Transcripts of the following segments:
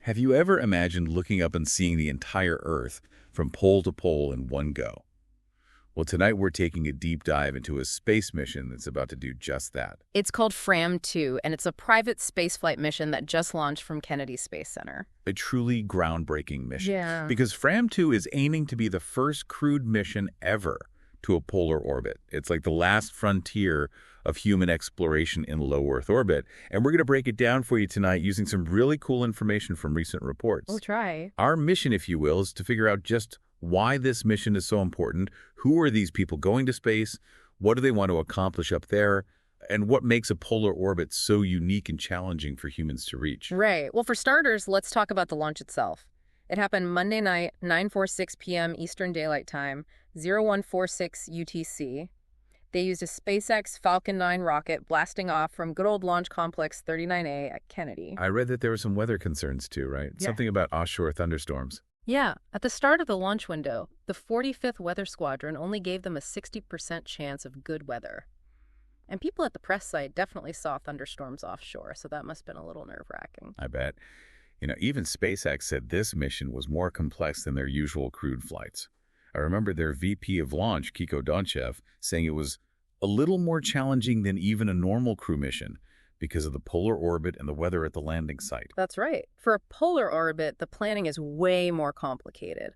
Have you ever imagined looking up and seeing the entire Earth from pole to pole in one go? Well, tonight we're taking a deep dive into a space mission that's about to do just that. It's called FRAM-2, and it's a private spaceflight mission that just launched from Kennedy Space Center. A truly groundbreaking mission. Yeah. Because FRAM-2 is aiming to be the first crewed mission ever to a polar orbit. It's like the last frontier of human exploration in low Earth orbit. And we're going to break it down for you tonight using some really cool information from recent reports. We'll try. Our mission, if you will, is to figure out just why this mission is so important, who are these people going to space, what do they want to accomplish up there, and what makes a polar orbit so unique and challenging for humans to reach. Right. Well, for starters, let's talk about the launch itself. It happened Monday night, 9:46 p.m. Eastern Daylight Time, 0146 UTC. They used a SpaceX Falcon 9 rocket blasting off from good old Launch Complex 39A at Kennedy. I read that there were some weather concerns too, right? Yeah. Something about offshore thunderstorms. Yeah, at the start of the launch window, the 45th Weather Squadron only gave them a 60% chance of good weather. And people at the press site definitely saw thunderstorms offshore, so that must have been a little nerve-wracking. I bet. Even SpaceX said this mission was more complex than their usual crewed flights. I remember their VP of launch, Kiko Donchev, saying it was a little more challenging than even a normal crew mission because of the polar orbit and the weather at the landing site. That's right. For a polar orbit, the planning is way more complicated.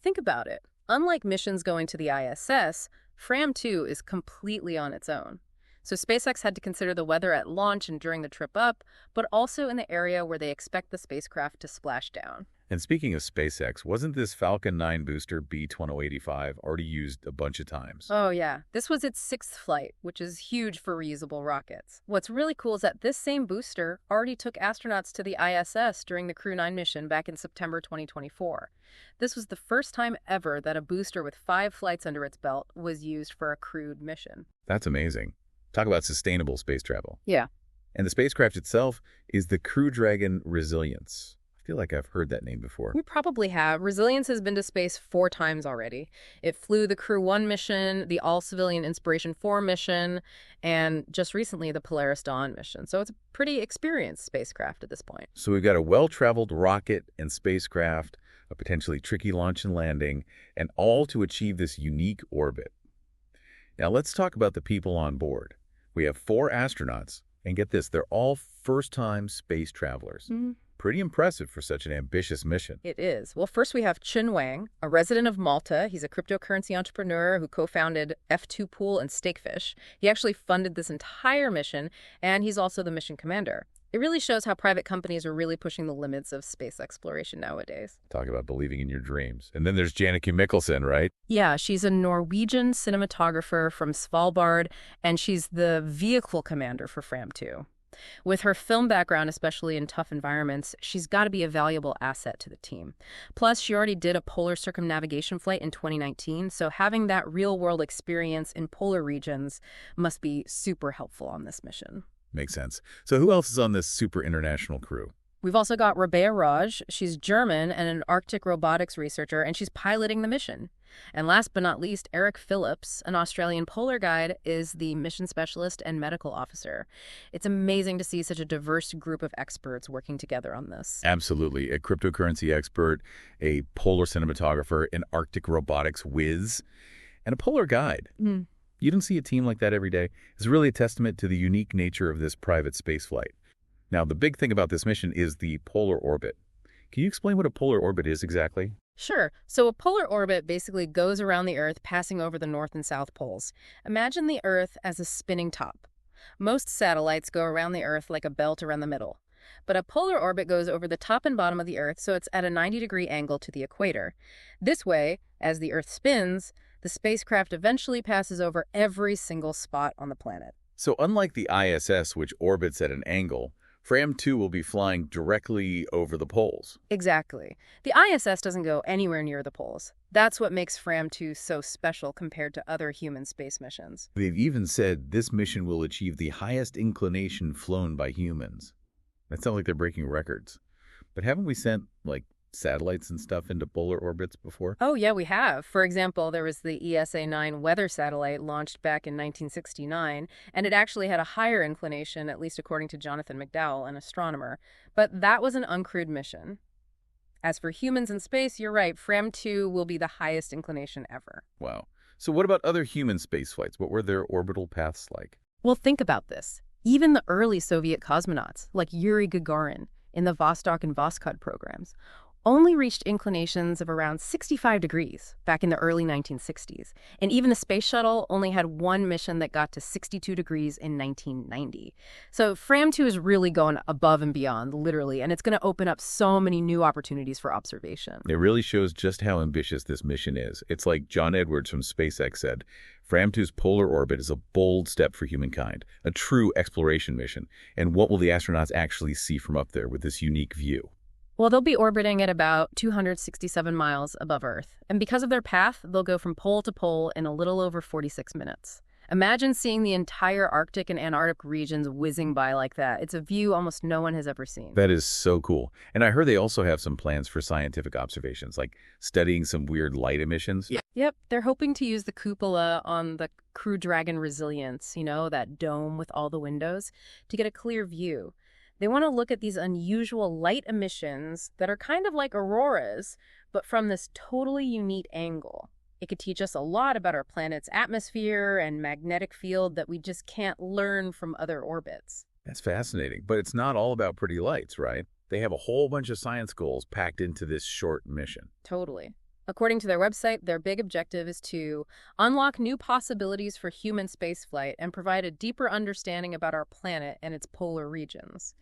Think about it. Unlike missions going to the ISS, FRAM-2 is completely on its own. So SpaceX had to consider the weather at launch and during the trip up, but also in the area where they expect the spacecraft to splash down. And speaking of SpaceX, wasn't this Falcon 9 booster B-1085 already used a bunch of times? Oh yeah, this was its 6th flight, which is huge for reusable rockets. What's really cool is that this same booster already took astronauts to the ISS during the Crew 9 mission back in September 2024. This was the first time ever that a booster with 5 flights under its belt was used for a crewed mission. That's amazing. Talk about sustainable space travel. Yeah. And the spacecraft itself is the Crew Dragon Resilience. I feel like I've heard that name before. We probably have. Resilience has been to space 4 times already. It flew the Crew 1 mission, the all-civilian Inspiration 4 mission, and just recently the Polaris Dawn mission. So it's a pretty experienced spacecraft at this point. So we've got a well-traveled rocket and spacecraft, a potentially tricky launch and landing, and all to achieve this unique orbit. Now let's talk about the people on board. We have 4 astronauts, and get this, they're all first-time space travelers. Pretty impressive for such an ambitious mission. It is. Well, first we have Chun Wang, a resident of Malta. He's a cryptocurrency entrepreneur who co-founded F2 Pool and Stakefish. He actually funded this entire mission, and he's also the mission commander. It really shows how private companies are really pushing the limits of space exploration nowadays. Talk about believing in your dreams. And then there's Jannicke Mikkelsen, right? Yeah, she's a Norwegian cinematographer from Svalbard, and she's the vehicle commander for FRAM-2. With her film background, especially in tough environments, she's got to be a valuable asset to the team. Plus, she already did a polar circumnavigation flight in 2019, so having that real-world experience in polar regions must be super helpful on this mission. Makes sense. So who else is on this super international crew? We've also got Rabea Raj. She's German and an Arctic robotics researcher, and she's piloting the mission. And last but not least, Eric Phillips, an Australian polar guide, is the mission specialist and medical officer. It's amazing to see such a diverse group of experts working together on this. Absolutely. A cryptocurrency expert, a polar cinematographer, an Arctic robotics whiz, and a polar guide. You don't see a team like that every day. It's really a testament to the unique nature of this private space flight. Now, the big thing about this mission is the polar orbit. Can you explain what a polar orbit is exactly? Sure. So a polar orbit basically goes around the Earth, passing over the North and South poles. Imagine the Earth as a spinning top. Most satellites go around the Earth like a belt around the middle. But a polar orbit goes over the top and bottom of the Earth, so it's at a 90-degree angle to the equator. This way, as the Earth spins, the spacecraft eventually passes over every single spot on the planet. So unlike the ISS, which orbits at an angle, FRAM-2 will be flying directly over the poles. Exactly. The ISS doesn't go anywhere near the poles. That's what makes FRAM-2 so special compared to other human space missions. They've even said this mission will achieve the highest inclination flown by humans. That sounds like they're breaking records. But haven't we sent, satellites and stuff into polar orbits before? Oh, yeah, we have. For example, there was the ESA-9 weather satellite launched back in 1969, and it actually had a higher inclination, at least according to Jonathan McDowell, an astronomer. But that was an uncrewed mission. As for humans in space, you're right, FRAM 2 will be the highest inclination ever. Wow. So what about other human space flights? What were their orbital paths like? Well, think about this. Even the early Soviet cosmonauts, like Yuri Gagarin in the Vostok and Voskhod programs, only reached inclinations of around 65 degrees back in the early 1960s. And even the space shuttle only had one mission that got to 62 degrees in 1990. So FRAM 2 is really going above and beyond, literally, and it's going to open up so many new opportunities for observation. It really shows just how ambitious this mission is. It's like John Edwards from SpaceX said, FRAM 2's polar orbit is a bold step for humankind, a true exploration mission. And what will the astronauts actually see from up there with this unique view? Well, they'll be orbiting at about 267 miles above Earth. And because of their path, they'll go from pole to pole in a little over 46 minutes. Imagine seeing the entire Arctic and Antarctic regions whizzing by like that. It's a view almost no one has ever seen. That is so cool. And I heard they also have some plans for scientific observations, like studying some weird light emissions. Yep, they're hoping to use the cupola on the Crew Dragon Resilience, that dome with all the windows, to get a clear view. They want to look at these unusual light emissions that are kind of like auroras, but from this totally unique angle. It could teach us a lot about our planet's atmosphere and magnetic field that we just can't learn from other orbits. That's fascinating. But it's not all about pretty lights, right? They have a whole bunch of science goals packed into this short mission. Totally. According to their website, their big objective is to unlock new possibilities for human spaceflight and provide a deeper understanding about our planet and its polar regions.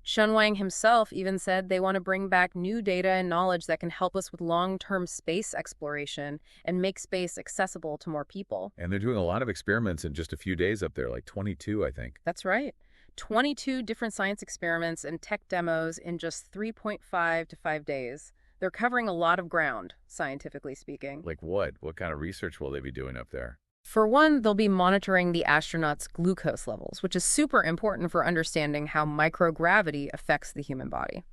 Shun Wang himself even said they want to bring back new data and knowledge that can help us with long-term space exploration and make space accessible to more people. And they're doing a lot of experiments in just a few days up there, like 22, I think. That's right. 22 different science experiments and tech demos in just 3.5 to 5 days. They're covering a lot of ground, scientifically speaking. Like what? What kind of research will they be doing up there? For one, they'll be monitoring the astronauts' glucose levels, which is super important for understanding how microgravity affects the human body.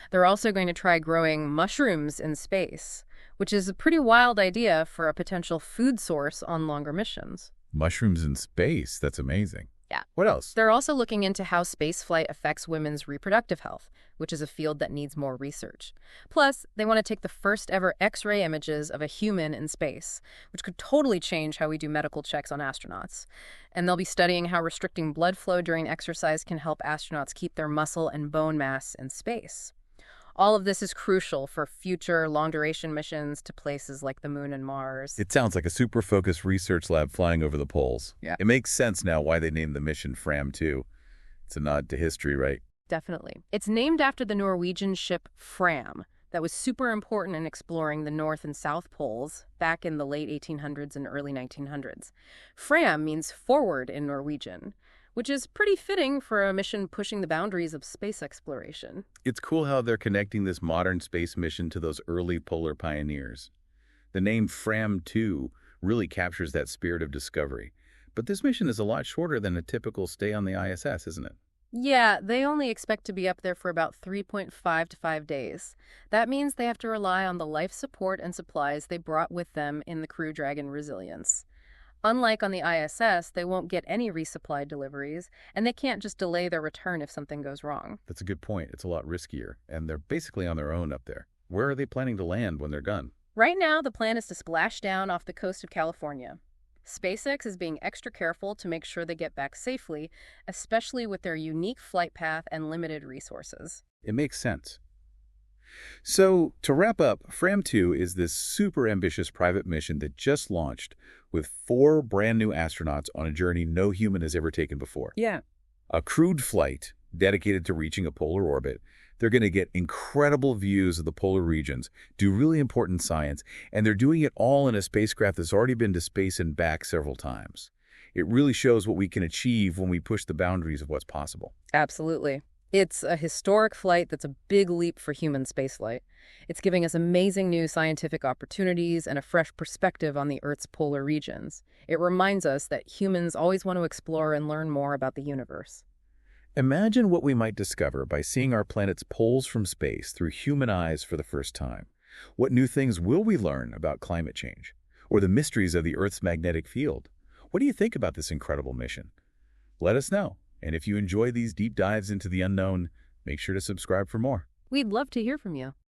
They're also going to try growing mushrooms in space, which is a pretty wild idea for a potential food source on longer missions. Mushrooms in space? That's amazing. Yeah. What else? They're also looking into how spaceflight affects women's reproductive health, which is a field that needs more research. Plus, they want to take the first ever X-ray images of a human in space, which could totally change how we do medical checks on astronauts. And they'll be studying how restricting blood flow during exercise can help astronauts keep their muscle and bone mass in space. All of this is crucial for future long-duration missions to places like the Moon and Mars. It sounds like a super focused research lab flying over the poles. Yeah. It makes sense now why they named the mission FRAM 2. It's a nod to history, right? Definitely. It's named after the Norwegian ship FRAM that was super important in exploring the North and South Poles back in the late 1800s and early 1900s. FRAM means forward in Norwegian, which is pretty fitting for a mission pushing the boundaries of space exploration. It's cool how they're connecting this modern space mission to those early polar pioneers. The name FRAM 2 really captures that spirit of discovery. But this mission is a lot shorter than a typical stay on the ISS, isn't it? Yeah, they only expect to be up there for about 3.5 to 5 days. That means they have to rely on the life support and supplies they brought with them in the Crew Dragon Resilience. Unlike on the ISS, they won't get any resupply deliveries, and they can't just delay their return if something goes wrong. That's a good point. It's a lot riskier, and they're basically on their own up there. Where are they planning to land when they're done? Right now, the plan is to splash down off the coast of California. SpaceX is being extra careful to make sure they get back safely, especially with their unique flight path and limited resources. It makes sense. So, to wrap up, FRAM 2 is this super ambitious private mission that just launched with 4 brand new astronauts on a journey no human has ever taken before. Yeah. A crewed flight dedicated to reaching a polar orbit. They're going to get incredible views of the polar regions, do really important science, and they're doing it all in a spacecraft that's already been to space and back several times. It really shows what we can achieve when we push the boundaries of what's possible. Absolutely. It's a historic flight that's a big leap for human spaceflight. It's giving us amazing new scientific opportunities and a fresh perspective on the Earth's polar regions. It reminds us that humans always want to explore and learn more about the universe. Imagine what we might discover by seeing our planet's poles from space through human eyes for the first time. What new things will we learn about climate change? Or the mysteries of the Earth's magnetic field? What do you think about this incredible mission? Let us know. And if you enjoy these deep dives into the unknown, make sure to subscribe for more. We'd love to hear from you.